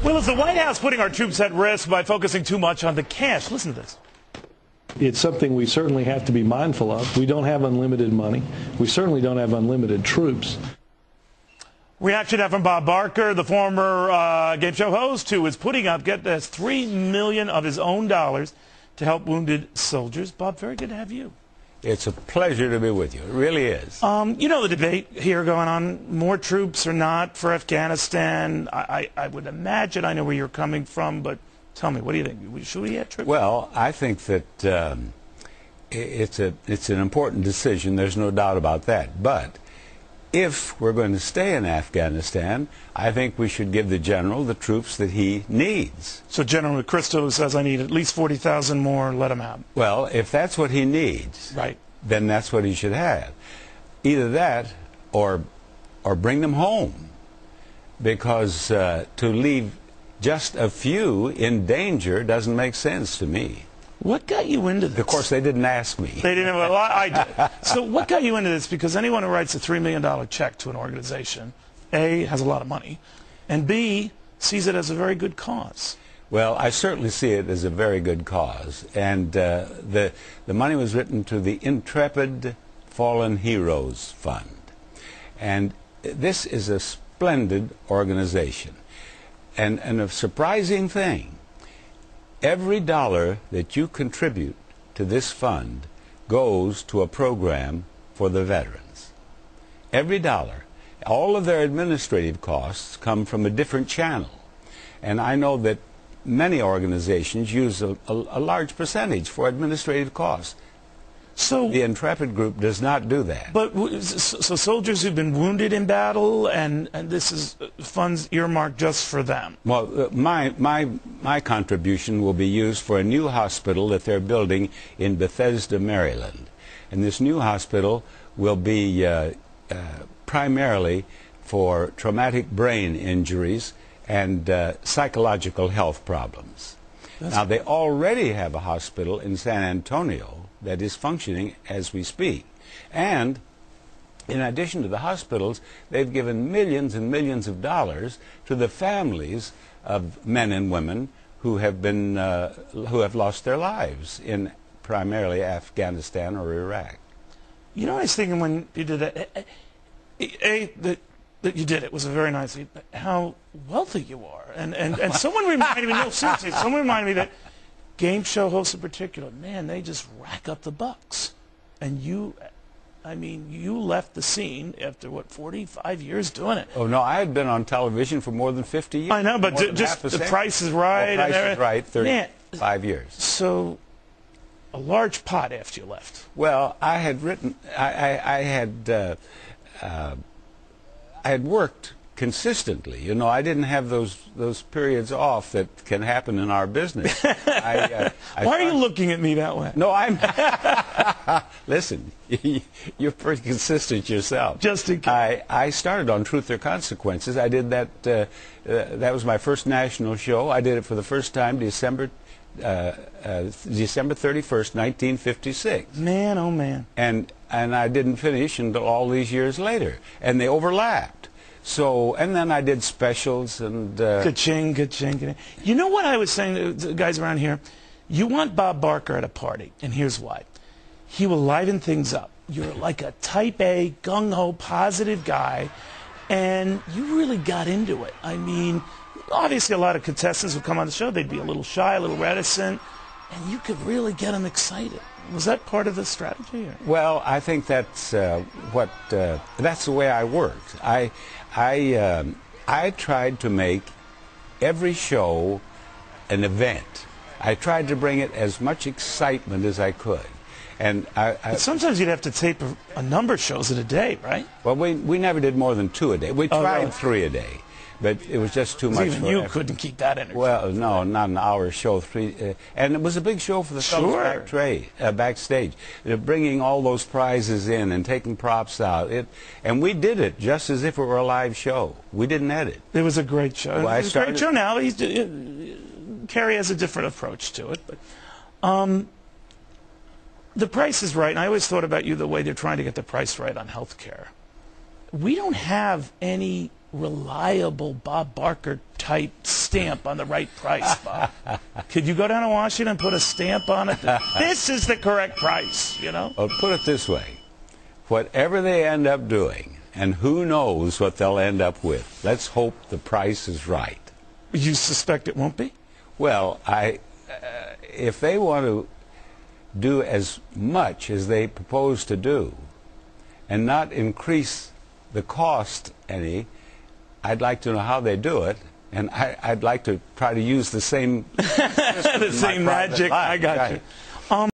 Well, is the White House putting our troops at risk by focusing too much on the cash? Listen to this. It's something we certainly have to be mindful of. We don't have unlimited money. We certainly don't have unlimited troops. Reaction now from Bob Barker, the former game show host, who is putting up, get this, $3 million of his own dollars to help wounded soldiers. Bob, very good to have you. It's a pleasure to be with you. It really is. You know the debate here going on, more troops or not for Afghanistan. I would imagine I know where you're coming from, but tell me, what do you think? Should we have troops? Well, I think that it's an important decision. There's no doubt about that. But if we're going to stay in Afghanistan, I think we should give the general the troops that he needs. So General McChrystal says I need at least 40,000 more, let him have. Well, if that's what he needs, right, then that's what he should have. Either that or bring them home. Because to leave just a few in danger doesn't make sense to me. What got you into this? Of course, they didn't ask me. They didn't. Well, I did. So what got you into this? Because anyone who writes a $3 million check to an organization, A, has a lot of money, and B, sees it as a very good cause. Well, I certainly see it as a very good cause. And the money was written to the Intrepid Fallen Heroes Fund. And this is a splendid organization. And a surprising thing, every dollar that you contribute to this fund goes to a program for the veterans. Every dollar. All of their administrative costs come from a different channel. And I know that many organizations use a large percentage for administrative costs. So the Intrepid group does not do that. But so soldiers who've been wounded in battle, and this is funds earmarked just for them. Well, my contribution will be used for a new hospital that they're building in Bethesda, Maryland, and this new hospital will be primarily for traumatic brain injuries and psychological health problems. Now, they already have a hospital in San Antonio that is functioning as we speak. And in addition to the hospitals, they've given millions and millions of dollars to the families of men and women who have been who have lost their lives in primarily Afghanistan or Iraq. You know, I was thinking when you did that, that you did it was a very nice, how wealthy you are. And someone reminded me, no, seriously, someone reminded me that game show hosts in particular, man, they just rack up the bucks. And you, I mean, you left the scene after, what, 45 years doing it? Oh, no, I had been on television for more than 50 years. I know, but just The Price is Right. Price is Right, 35 years. So, a large pot after you left. Well, I had written, I had worked consistently. You know, I didn't have those periods off that can happen in our business. Why are you looking at me that way? No, I'm... Listen, you're pretty consistent yourself. Just in case. I started on Truth or Consequences. I did that, that was my first national show. I did it for the first time December 31st, 1956. Man, oh man. And I didn't finish until all these years later. And they overlapped. So, and then I did specials and... Ka-ching, ka-ching. You know what I was saying to the guys around here? You want Bob Barker at a party, and here's why. He will liven things up. You're like a type A, gung-ho, positive guy, and you really got into it. I mean, obviously a lot of contestants would come on the show. They'd be a little shy, a little reticent, and you could really get them excited. Was that part of the strategy? Or? Well, I think that's that's the way I worked. I tried to make every show an event. I tried to bring it as much excitement as I could. And but sometimes you'd have to tape a number of shows in a day, right? Well, we never did more than 2 a day. We tried really? 3 a day. But it was just too much. Even you couldn't keep that energy. Well, no, not an hour show. And it was a big show for the fellows backstage. They're bringing all those prizes in and taking props out. And we did it just as if it were a live show. We didn't edit. It was a great show. Well, it was a great show now. Kerry has a different approach to it. But The Price is Right, and I always thought about you the way they're trying to get the price right on health care. We don't have any reliable Bob Barker type stamp on the right price, Bob. Could you go down to Washington and put a stamp on it? This is the correct price, you know? Well, put it this way. Whatever they end up doing, and who knows what they'll end up with, let's hope the price is right. You suspect it won't be? Well, if they want to do as much as they propose to do and not increase the cost any, I'd like to know how they do it, and I'd like to try to use the same The same magic. I got you.